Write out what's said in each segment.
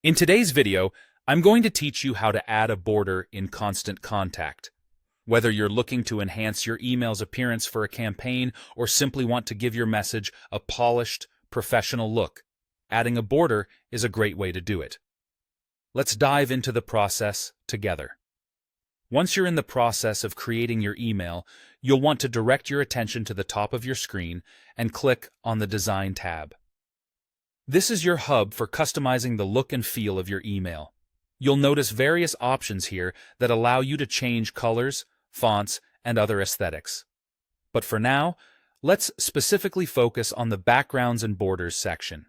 In today's video, I'm going to teach you how to add a border in Constant Contact. Whether you're looking to enhance your email's appearance for a campaign or simply want to give your message a polished, professional look, adding a border is a great way to do it. Let's dive into the process together. Once you're in the process of creating your email, you'll want to direct your attention to the top of your screen and click on the Design tab. This is your hub for customizing the look and feel of your email. You'll notice various options here that allow you to change colors, fonts, and other aesthetics. But for now, let's specifically focus on the Backgrounds and Borders section.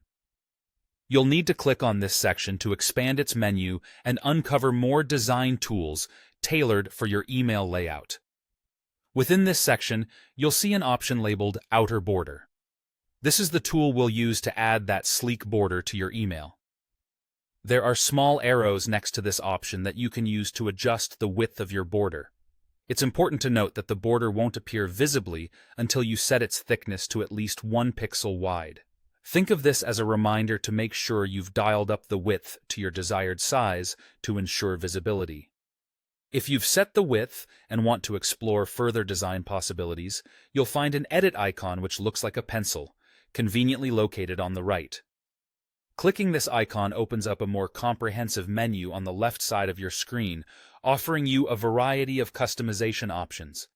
You'll need to click on this section to expand its menu and uncover more design tools tailored for your email layout. Within this section, you'll see an option labeled Outer Border. This is the tool we'll use to add that sleek border to your email. There are small arrows next to this option that you can use to adjust the width of your border. It's important to note that the border won't appear visibly until you set its thickness to at least 1 pixel wide. Think of this as a reminder to make sure you've dialed up the width to your desired size to ensure visibility. If you've set the width and want to explore further design possibilities, you'll find an edit icon which looks like a pencil, conveniently located on the right. Clicking this icon opens up a more comprehensive menu on the left side of your screen, offering you a variety of customization options.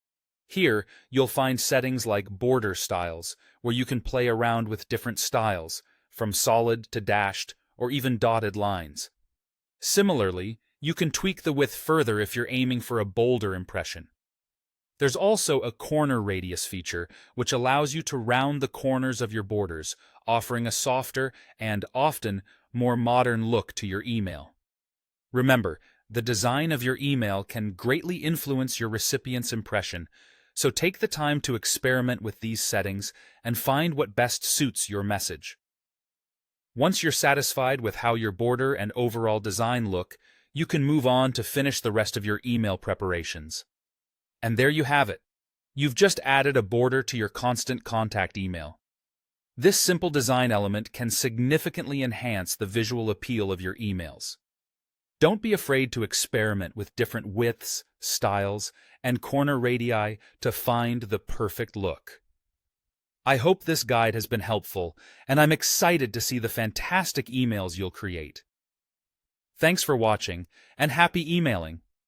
Here, you'll find settings like border styles, where you can play around with different styles, from solid to dashed or even dotted lines. Similarly, you can tweak the width further if you're aiming for a bolder impression. There's also a corner radius feature, which allows you to round the corners of your borders, offering a softer and often more modern look to your email. Remember, the design of your email can greatly influence your recipient's impression, so take the time to experiment with these settings and find what best suits your message. Once you're satisfied with how your border and overall design look, you can move on to finish the rest of your email preparations. And there you have it. You've just added a border to your Constant Contact email. This simple design element can significantly enhance the visual appeal of your emails. Don't be afraid to experiment with different widths, styles, and corner radii to find the perfect look. I hope this guide has been helpful, and I'm excited to see the fantastic emails you'll create. Thanks for watching, and happy emailing!